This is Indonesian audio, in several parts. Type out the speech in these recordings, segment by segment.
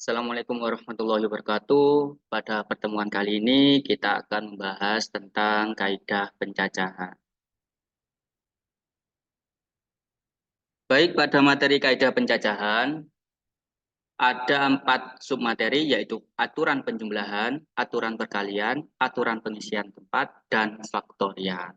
Assalamualaikum warahmatullahi wabarakatuh. Pada pertemuan kali ini kita akan membahas tentang kaidah pencacahan. Baik, pada materi kaidah pencacahan ada 4 submateri, yaitu aturan penjumlahan, aturan perkalian, aturan pengisian tempat, dan faktorial.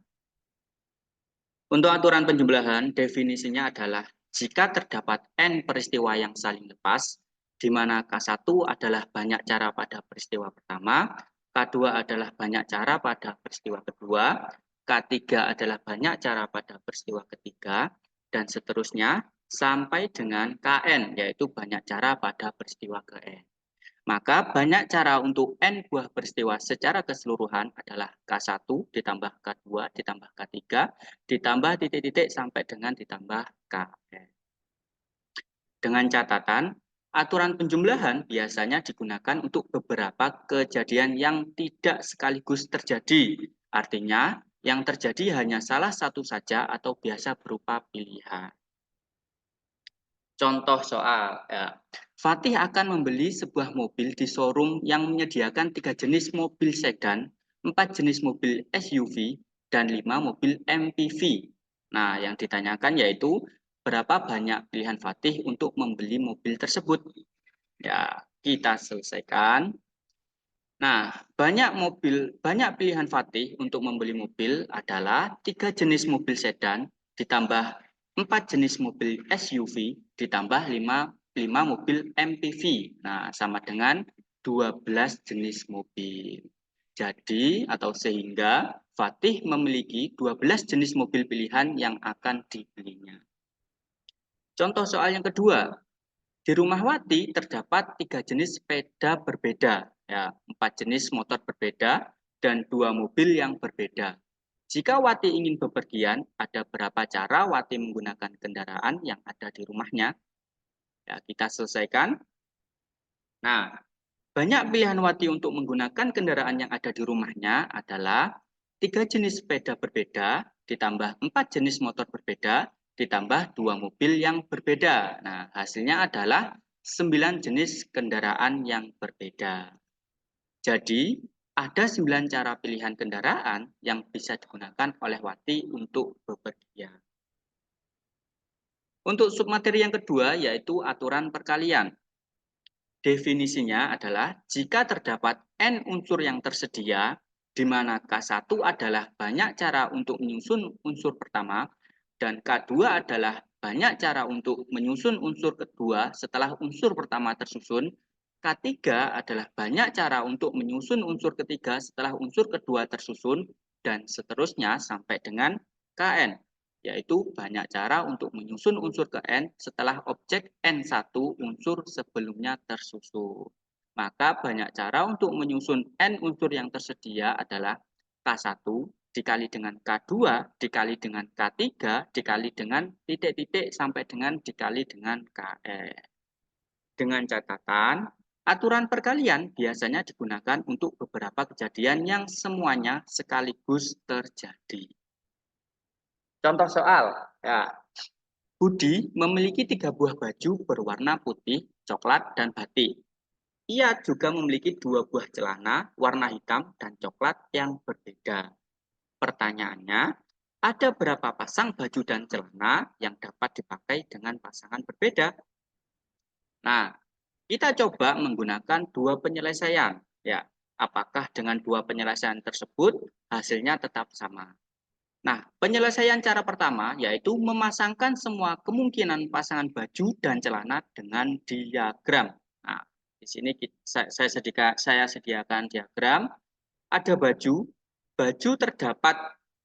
Untuk aturan penjumlahan, definisinya adalah jika terdapat N peristiwa yang saling lepas, di mana K1 adalah banyak cara pada peristiwa pertama, K2 adalah banyak cara pada peristiwa kedua, K3 adalah banyak cara pada peristiwa ketiga, dan seterusnya sampai dengan Kn, yaitu banyak cara pada peristiwa Kn. Maka banyak cara untuk N buah peristiwa secara keseluruhan adalah K1 ditambah K2 ditambah K3 ditambah titik-titik sampai dengan ditambah Kn. Dengan catatan, aturan penjumlahan biasanya digunakan untuk beberapa kejadian yang tidak sekaligus terjadi. Artinya, yang terjadi hanya salah satu saja atau biasa berupa pilihan. Contoh soal, ya. Fatih akan membeli sebuah mobil di showroom yang menyediakan 3 jenis mobil sedan, 4 jenis mobil SUV, dan 5 mobil MPV. Nah, yang ditanyakan yaitu berapa banyak pilihan Fatih untuk membeli mobil tersebut. Ya, kita selesaikan. Nah, banyak pilihan Fatih untuk membeli mobil adalah 3 jenis mobil sedan ditambah 4 jenis mobil SUV ditambah 5 mobil MPV. Nah, sama dengan 12 jenis mobil. Jadi atau sehingga Fatih memiliki 12 jenis mobil pilihan yang akan dibelinya. Contoh soal yang kedua, di rumah Wati terdapat 3 jenis sepeda berbeda, ya, 4 jenis motor berbeda, dan 2 mobil yang berbeda. Jika Wati ingin bepergian, ada berapa cara Wati menggunakan kendaraan yang ada di rumahnya? Ya, kita selesaikan. Nah, banyak pilihan Wati untuk menggunakan kendaraan yang ada di rumahnya adalah 3 jenis sepeda berbeda, ditambah 4 jenis motor berbeda, ditambah 2 mobil yang berbeda. Nah, hasilnya adalah 9 jenis kendaraan yang berbeda. Jadi, ada 9 cara pilihan kendaraan yang bisa digunakan oleh Wati untuk bepergian. Untuk submateri yang kedua, yaitu aturan perkalian. Definisinya adalah jika terdapat N unsur yang tersedia, di mana K1 adalah banyak cara untuk menyusun unsur pertama, dan K2 adalah banyak cara untuk menyusun unsur kedua setelah unsur pertama tersusun, K3 adalah banyak cara untuk menyusun unsur ketiga setelah unsur kedua tersusun, dan seterusnya sampai dengan Kn, yaitu banyak cara untuk menyusun unsur ke N setelah objek N1 unsur sebelumnya tersusun. Maka banyak cara untuk menyusun N unsur yang tersedia adalah K1 dikali dengan K2 dikali dengan K3 dikali dengan titik-titik sampai dengan dikali dengan Kn. Dengan catatan, aturan perkalian biasanya digunakan untuk beberapa kejadian yang semuanya sekaligus terjadi. Contoh soal, ya. Budi memiliki 3 buah baju berwarna putih, coklat, dan batik. Ia juga memiliki 2 buah celana warna hitam dan coklat yang berbeda. Pertanyaannya, ada berapa pasang baju dan celana yang dapat dipakai dengan pasangan berbeda? Nah, kita coba menggunakan 2 penyelesaian. Ya, apakah dengan 2 penyelesaian tersebut hasilnya tetap sama? Nah, penyelesaian cara pertama yaitu memasangkan semua kemungkinan pasangan baju dan celana dengan diagram. Nah, di sini saya sediakan diagram. Ada baju terdapat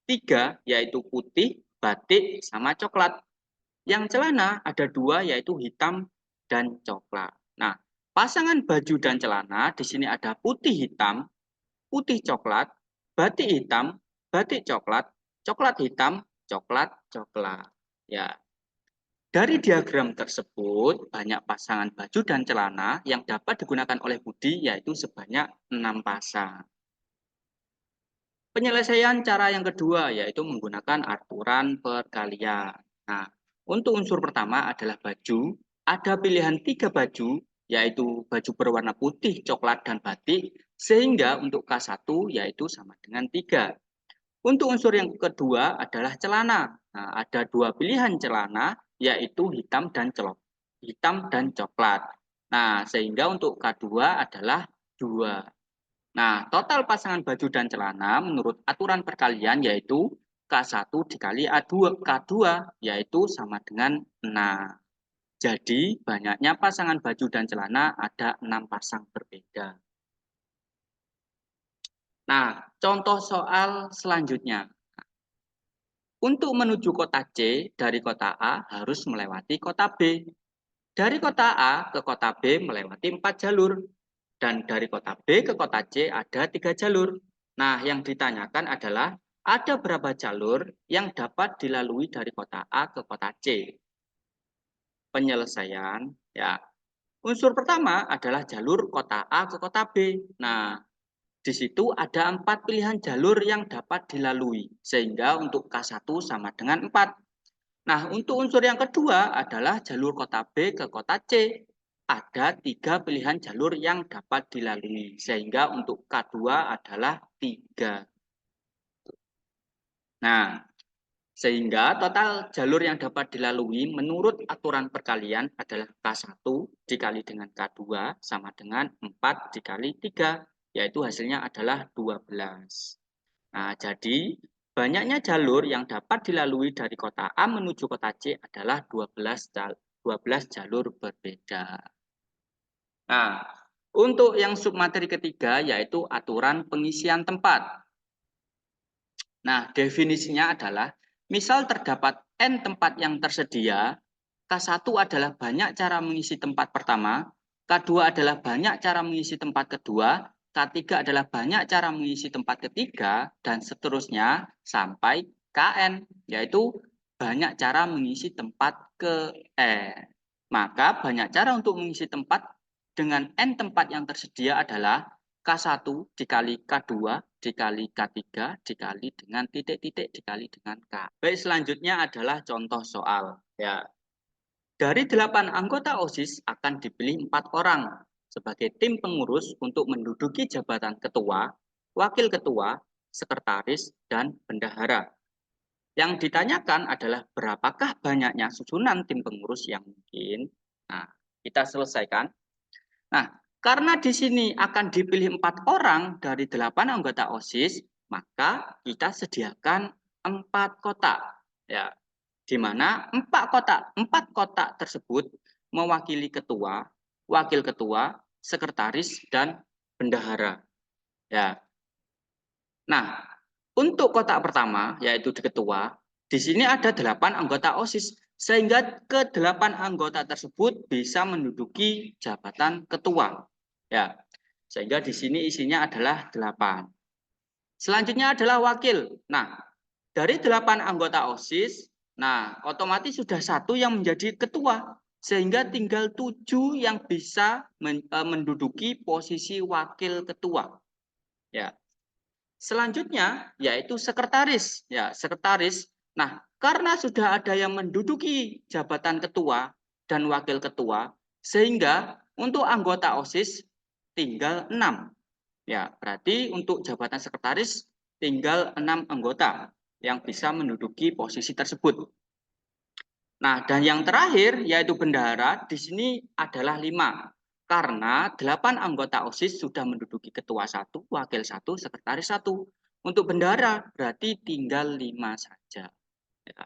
3 yaitu putih, batik, sama coklat. Yang celana ada 2 yaitu hitam dan coklat. Nah, pasangan baju dan celana di sini ada putih hitam, putih coklat, batik hitam, batik coklat, coklat hitam, coklat, coklat. Ya. Dari diagram tersebut, banyak pasangan baju dan celana yang dapat digunakan oleh Budi yaitu sebanyak 6 pasang. Penyelesaian cara yang kedua yaitu menggunakan aturan perkalian. Nah, untuk unsur pertama adalah baju, ada pilihan 3 baju yaitu baju berwarna putih, coklat, dan batik, sehingga untuk K1 yaitu sama dengan 3. Untuk unsur yang kedua adalah celana. Nah, ada 2 pilihan celana, yaitu hitam dan coklat. Nah, sehingga untuk K2 adalah 2. Nah, total pasangan baju dan celana menurut aturan perkalian yaitu K1 dikali K2, yaitu sama dengan 6. Jadi, banyaknya pasangan baju dan celana ada 6 pasang berbeda. Nah, contoh soal selanjutnya. Untuk menuju kota C dari kota A harus melewati kota B. Dari kota A ke kota B melewati 4 jalur. Dan dari kota B ke kota C ada 3 jalur. Nah, yang ditanyakan adalah ada berapa jalur yang dapat dilalui dari kota A ke kota C. Penyelesaian, ya. Unsur pertama adalah jalur kota A ke kota B. Nah, di situ ada 4 pilihan jalur yang dapat dilalui, sehingga untuk K1 sama dengan 4. Nah, untuk unsur yang kedua adalah jalur kota B ke kota C. Ada 3 pilihan jalur yang dapat dilalui, sehingga untuk K2 adalah 3. Nah, sehingga total jalur yang dapat dilalui menurut aturan perkalian adalah K1 dikali dengan K2 sama dengan 4 dikali 3, yaitu hasilnya adalah 12. Nah, jadi banyaknya jalur yang dapat dilalui dari kota A menuju kota C adalah 12 jalur berbeda. Nah, untuk yang submateri ketiga yaitu aturan pengisian tempat. Nah, definisinya adalah misal terdapat N tempat yang tersedia, K1 adalah banyak cara mengisi tempat pertama, K2 adalah banyak cara mengisi tempat kedua, K3 adalah banyak cara mengisi tempat ketiga, dan seterusnya sampai Kn, yaitu banyak cara mengisi tempat ke N. Maka banyak cara untuk mengisi tempat dengan N tempat yang tersedia adalah K1 dikali K2 dikali K3 dikali dengan titik-titik dikali dengan K. Baik, selanjutnya adalah contoh soal. Ya, dari 8 anggota OSIS akan dipilih 4 orang sebagai tim pengurus untuk menduduki jabatan ketua, wakil ketua, sekretaris, dan bendahara. Yang ditanyakan adalah berapakah banyaknya susunan tim pengurus yang mungkin. Nah, kita selesaikan. Nah, karena di sini akan dipilih 4 orang dari 8 anggota OSIS, maka kita sediakan 4 kotak. Ya, di mana 4 kotak tersebut mewakili ketua, wakil ketua, sekretaris, dan bendahara. Ya. Nah, untuk kotak pertama yaitu di ketua, di sini ada 8 anggota OSIS sehingga ke-8 anggota tersebut bisa menduduki jabatan ketua. Ya. Sehingga di sini isinya adalah 8. Selanjutnya adalah wakil. Nah, dari 8 anggota OSIS, nah otomatis sudah 1 yang menjadi ketua, sehingga tinggal 7 yang bisa menduduki posisi wakil ketua. Ya. Selanjutnya yaitu sekretaris. Ya, sekretaris. Nah, karena sudah ada yang menduduki jabatan ketua dan wakil ketua, sehingga untuk anggota OSIS tinggal 6. Ya, berarti untuk jabatan sekretaris tinggal 6 anggota yang bisa menduduki posisi tersebut. Nah, dan yang terakhir yaitu bendahara di sini adalah 5. Karena 8 anggota OSIS sudah menduduki ketua 1, wakil 1, sekretaris 1. Untuk bendahara berarti tinggal 5 saja. Ya.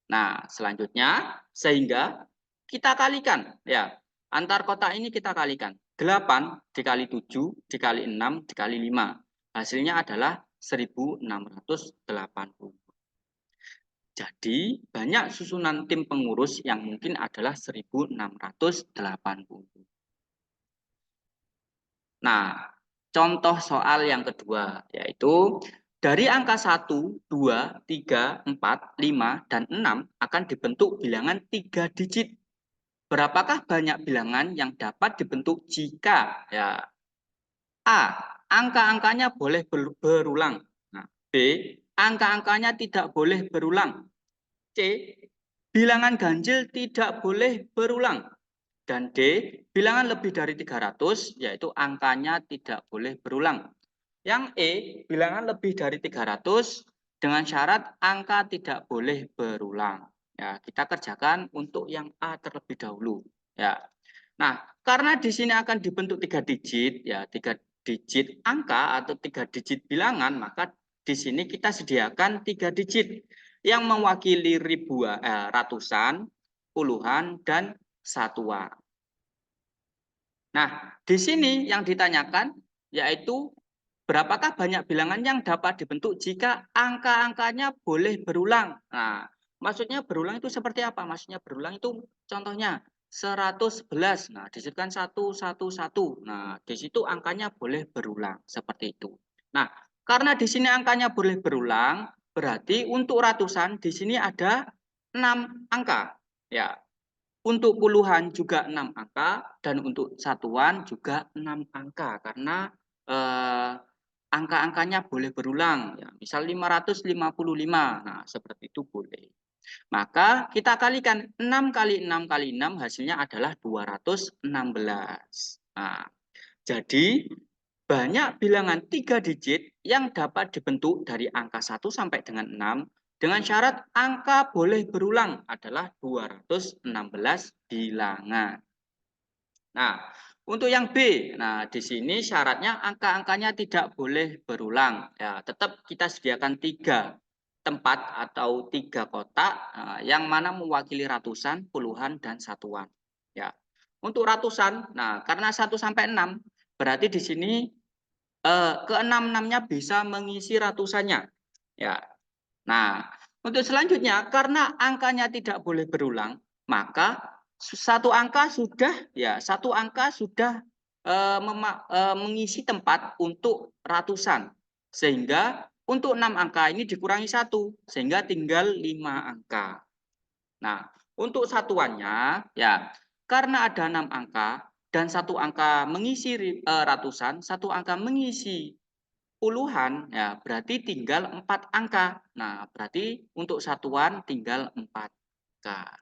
Nah, selanjutnya sehingga kita kalikan ya. Antar kotak ini kita kalikan. 8 dikali 7 dikali 6 dikali 5. Hasilnya adalah 1680. Jadi, banyak susunan tim pengurus yang mungkin adalah 1680. Nah, contoh soal yang kedua, yaitu dari angka 1, 2, 3, 4, 5, dan 6 akan dibentuk bilangan 3 digit. Berapakah banyak bilangan yang dapat dibentuk jika ya A. Angka-angkanya boleh berulang. Nah, B. Angka-angkanya tidak boleh berulang. C. Bilangan ganjil tidak boleh berulang. Dan D, bilangan lebih dari 300, yaitu angkanya tidak boleh berulang. Yang E, bilangan lebih dari 300 dengan syarat angka tidak boleh berulang. Ya, kita kerjakan untuk yang A terlebih dahulu. Ya. Nah, karena di sini akan dibentuk 3 digit, ya 3 digit angka atau 3 digit bilangan, maka di sini kita sediakan 3 digit yang mewakili ribuan, ratusan, puluhan, dan satuan. Nah, di sini yang ditanyakan yaitu berapakah banyak bilangan yang dapat dibentuk jika angka-angkanya boleh berulang. Nah, maksudnya berulang itu seperti apa? Maksudnya berulang itu contohnya 111. Nah, disebutkan 111. Nah, di situ angkanya boleh berulang seperti itu. Nah, karena di sini angkanya boleh berulang, berarti untuk ratusan di sini ada 6 angka. Ya, untuk puluhan juga 6 angka, dan untuk satuan juga 6 angka, karena angka-angkanya boleh berulang. Ya, misal 555, nah seperti itu boleh. Maka kita kalikan 6 kali 6 kali 6, hasilnya adalah 216. Nah, jadi banyak bilangan 3 digit yang dapat dibentuk dari angka 1 sampai dengan 6 dengan syarat angka boleh berulang adalah 216 bilangan. Nah, untuk yang B, nah di sini syaratnya angka-angkanya tidak boleh berulang. Ya, tetap kita sediakan 3 tempat atau 3 kotak yang mana mewakili ratusan, puluhan, dan satuan. Ya. Untuk ratusan, nah karena 1 sampai 6 berarti di sini keenam-enamnya bisa mengisi ratusannya. Ya. Nah, untuk selanjutnya karena angkanya tidak boleh berulang, maka satu angka sudah mengisi tempat untuk ratusan. Sehingga untuk 6 angka ini dikurangi 1 sehingga tinggal 5 angka. Nah, untuk satuannya ya karena ada 6 angka dan satu angka mengisi ratusan, satu angka mengisi puluhan, ya berarti tinggal 4 angka. Nah, berarti untuk satuan tinggal 4 angka.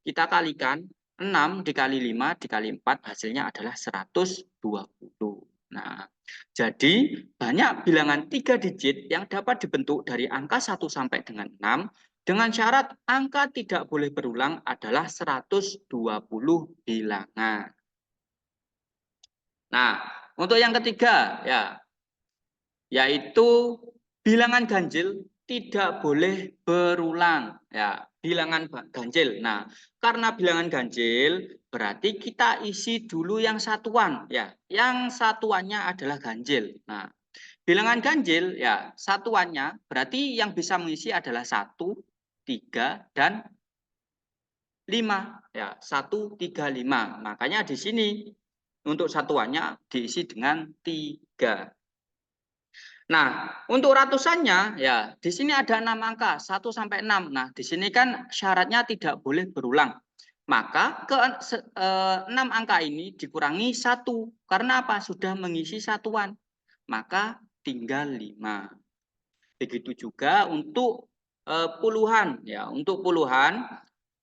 Kita kalikan 6 dikali 5 dikali 4 hasilnya adalah 120. Nah, jadi banyak bilangan 3 digit yang dapat dibentuk dari angka 1 sampai dengan 6 dengan syarat angka tidak boleh berulang adalah 120 bilangan. Nah, untuk yang ketiga ya yaitu bilangan ganjil tidak boleh berulang, ya bilangan ganjil. Nah, karena bilangan ganjil berarti kita isi dulu yang satuan, ya yang satuannya adalah ganjil. Nah, bilangan ganjil ya satuannya berarti yang bisa mengisi adalah 1, 3, dan 5, ya 1, 3, 5. Makanya di sini untuk satuannya diisi dengan 3. Nah, untuk ratusannya ya di sini ada 6 angka, 1 sampai 6. Nah, di sini kan syaratnya tidak boleh berulang. Maka 6 angka ini dikurangi 1. Karena apa? Sudah mengisi satuan. Maka tinggal 5. Begitu juga untuk puluhan ya. Untuk puluhan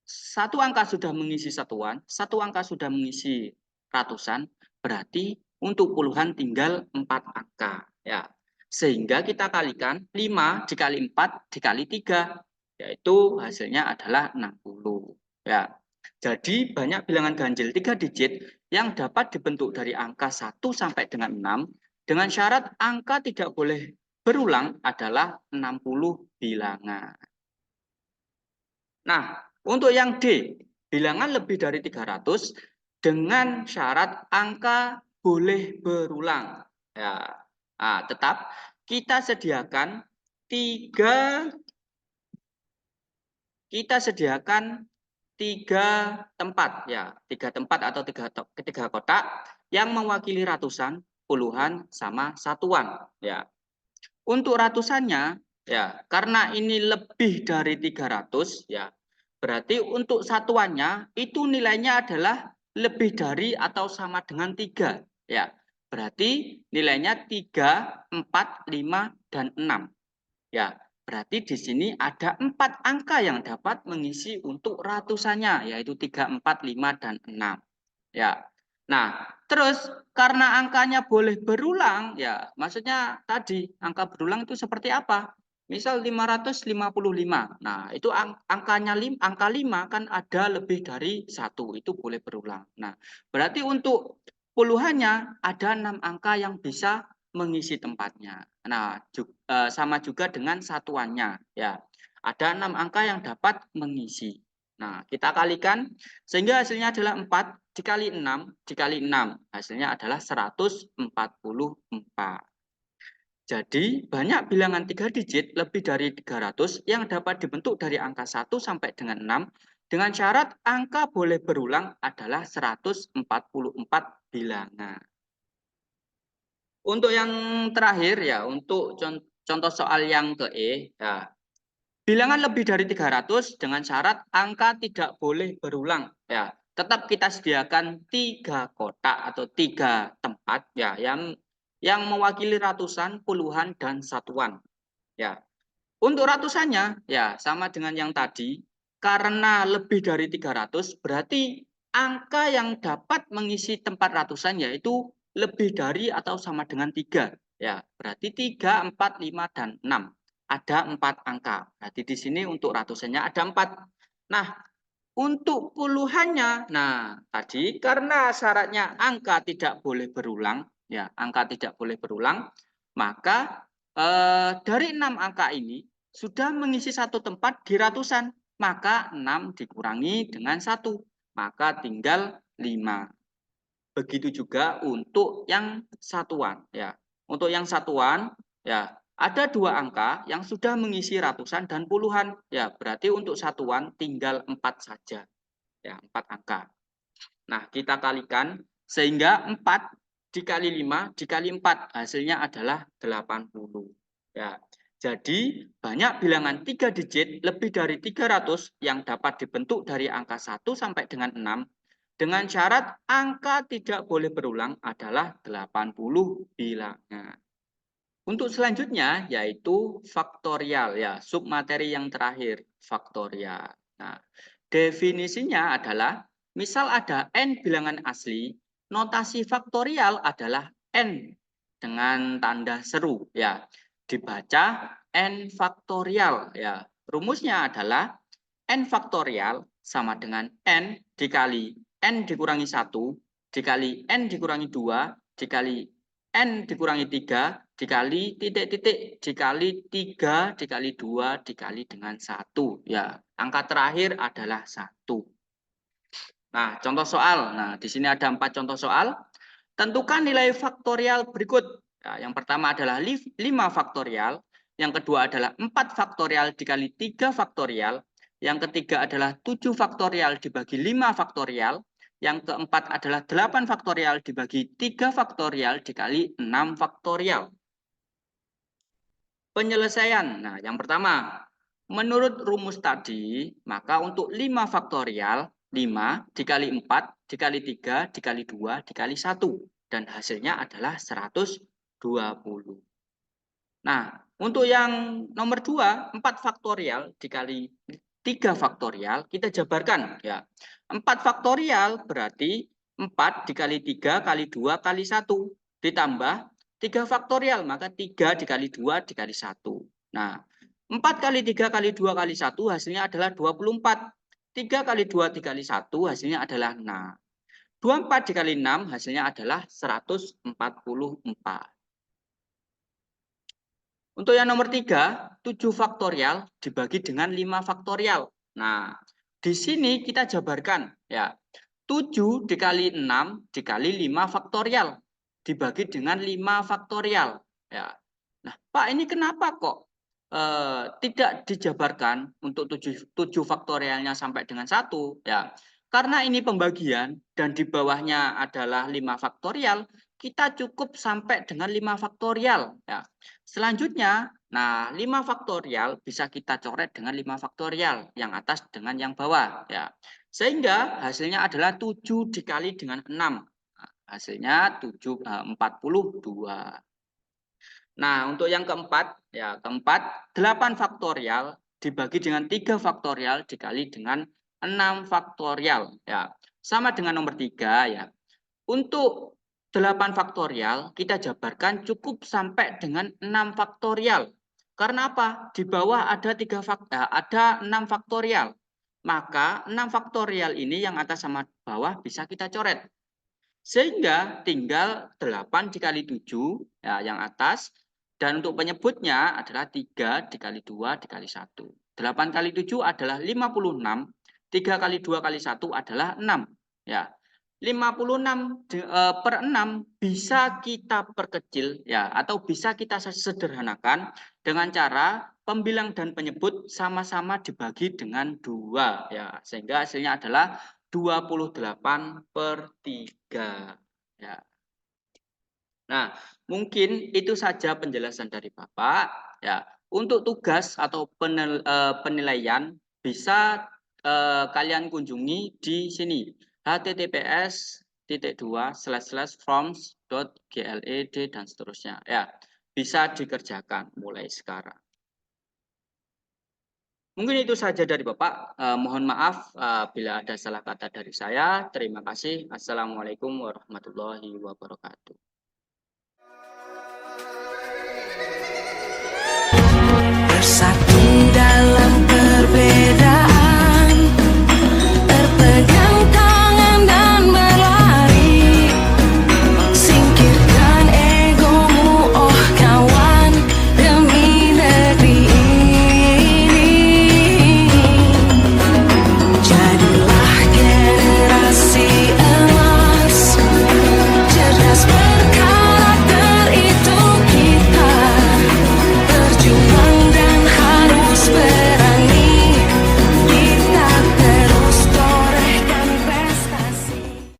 satu angka sudah mengisi satuan, satu angka sudah mengisi ratusan, berarti untuk puluhan tinggal 4 angka ya. Sehingga kita kalikan 5 dikali 4 dikali 3, yaitu hasilnya adalah 60 ya. Jadi banyak bilangan ganjil 3 digit yang dapat dibentuk dari angka 1 sampai dengan 6 dengan syarat angka tidak boleh berulang adalah 60 bilangan. Nah, untuk yang D, bilangan lebih dari 300 dengan syarat angka boleh berulang. Ya. Nah, tetap kita sediakan tiga tempat ya, 3 tempat atau tiga kotak yang mewakili ratusan, puluhan, sama satuan ya. Untuk ratusannya ya, karena ini lebih dari 300 ya, berarti untuk satuannya itu nilainya adalah lebih dari atau sama dengan 3 ya. Berarti nilainya 3, 4, 5, dan 6 ya. Berarti di sini ada 4 angka yang dapat mengisi untuk ratusannya, yaitu 3, 4, 5, dan 6. Ya. Nah, terus karena angkanya boleh berulang, ya maksudnya tadi angka berulang itu seperti apa? Misal 555. Nah, itu angkanya angka 5 kan ada lebih dari 1, itu boleh berulang. Nah, berarti untuk puluhannya ada 6 angka yang bisa mengisi tempatnya. Nah, sama juga dengan satuannya, ya. Ada 6 angka yang dapat mengisi. Nah, kita kalikan sehingga hasilnya adalah 4 dikali 6 dikali 6. Hasilnya adalah 144. Jadi, banyak bilangan 3 digit lebih dari 300 yang dapat dibentuk dari angka 1 sampai dengan 6 dengan syarat angka boleh berulang adalah 144 bilangan. Untuk yang terakhir ya, untuk contoh soal yang ke E, ya. Bilangan lebih dari 300 dengan syarat angka tidak boleh berulang, ya. Tetap kita sediakan 3 kotak atau 3 tempat ya yang mewakili ratusan, puluhan dan satuan, ya. Untuk ratusannya ya sama dengan yang tadi, karena lebih dari 300 berarti angka yang dapat mengisi tempat ratusan yaitu lebih dari atau sama dengan 3. Ya, berarti 3, 4, 5 dan 6. Ada 4 angka. Berarti di sini untuk ratusannya ada 4. Nah, untuk puluhannya, nah tadi karena syaratnya angka tidak boleh berulang, ya angka tidak boleh berulang, maka dari 6 angka ini sudah mengisi satu tempat di ratusan, maka 6 dikurangi dengan 1, maka tinggal 5. Begitu juga untuk yang satuan, ya. Untuk yang satuan, ya ada 2 angka yang sudah mengisi ratusan dan puluhan, ya berarti untuk satuan tinggal 4 saja, ya 4 angka. Nah, kita kalikan sehingga 4 dikali 5 dikali 4 hasilnya adalah 80. Ya. Jadi, banyak bilangan 3 digit lebih dari 300 yang dapat dibentuk dari angka 1 sampai dengan 6 dengan syarat angka tidak boleh berulang adalah 80 bilangan. Untuk selanjutnya yaitu faktorial ya, submateri yang terakhir, faktorial. Nah, definisinya adalah misal ada n bilangan asli, notasi faktorial adalah n dengan tanda seru ya. Dibaca n faktorial ya. Rumusnya adalah n faktorial sama dengan n dikali n dikurangi 1 dikali n dikurangi 2 dikali n dikurangi 3 dikali titik-titik dikali 3 dikali 2 dikali dengan 1. Ya, angka terakhir adalah 1. Nah, contoh soal. Nah, di sini ada 4 contoh soal. Tentukan nilai faktorial berikut. Nah, yang pertama adalah 5 faktorial. Yang kedua adalah 4 faktorial dikali 3 faktorial. Yang ketiga adalah 7 faktorial dibagi 5 faktorial. Yang keempat adalah 8 faktorial dibagi 3 faktorial dikali 6 faktorial. Penyelesaian. Nah, yang pertama, menurut rumus tadi, maka untuk 5 faktorial, 5 dikali 4, dikali 3, dikali 2, dikali 1. Dan hasilnya adalah 120. Nah, untuk yang nomor 2, 4 faktorial dikali 3 faktorial, kita jabarkan. Ya. 4 faktorial berarti 4 dikali 3 kali 2 kali 1. Ditambah 3 faktorial, maka 3 dikali 2 dikali 1. Nah, 4 kali 3 kali 2 kali 1 hasilnya adalah 24. 3 kali 2 dikali 1 hasilnya adalah 6. 24 dikali 6 hasilnya adalah 144. Untuk yang nomor 3, 7 faktorial dibagi dengan 5 faktorial. Nah, di sini kita jabarkan ya. 7 dikali 6 dikali 5 faktorial dibagi dengan 5 faktorial ya. Nah, Pak ini kenapa kok tidak dijabarkan untuk 7 faktorialnya sampai dengan 1 ya. Karena ini pembagian dan di bawahnya adalah 5 faktorial, kita cukup sampai dengan 5 faktorial ya. Selanjutnya, nah 5 faktorial bisa kita coret dengan 5 faktorial, yang atas dengan yang bawah ya. Sehingga hasilnya adalah 7 dikali dengan 6. Nah, hasilnya 42. Nah, untuk yang keempat, ya keempat, 8 faktorial dibagi dengan 3 faktorial dikali dengan 6 faktorial. Ya, Sama dengan nomor 3 ya. Untuk 8 faktorial kita jabarkan cukup sampai dengan 6 faktorial. Karena apa? Di bawah ada 6 faktorial. Maka 6 faktorial ini yang atas sama bawah bisa kita coret. Sehingga tinggal 8 dikali 7 ya, yang atas. Dan untuk penyebutnya adalah 3 dikali 2 dikali 1. 8 kali 7 adalah 56. 3 kali 2 kali 1 adalah 6. Ya. 56 per 6 bisa kita perkecil ya, atau bisa kita sederhanakan dengan cara pembilang dan penyebut sama-sama dibagi dengan 2 ya, sehingga hasilnya adalah 28/3 ya. Nah, mungkin itu saja penjelasan dari Bapak ya. Untuk tugas atau penilaian bisa kalian kunjungi di sini https://forms.gled dan seterusnya ya. Bisa dikerjakan mulai sekarang. Mungkin itu saja dari Bapak. Mohon maaf bila ada salah kata dari saya. Terima kasih. Assalamualaikum warahmatullahi wabarakatuh. Bersatu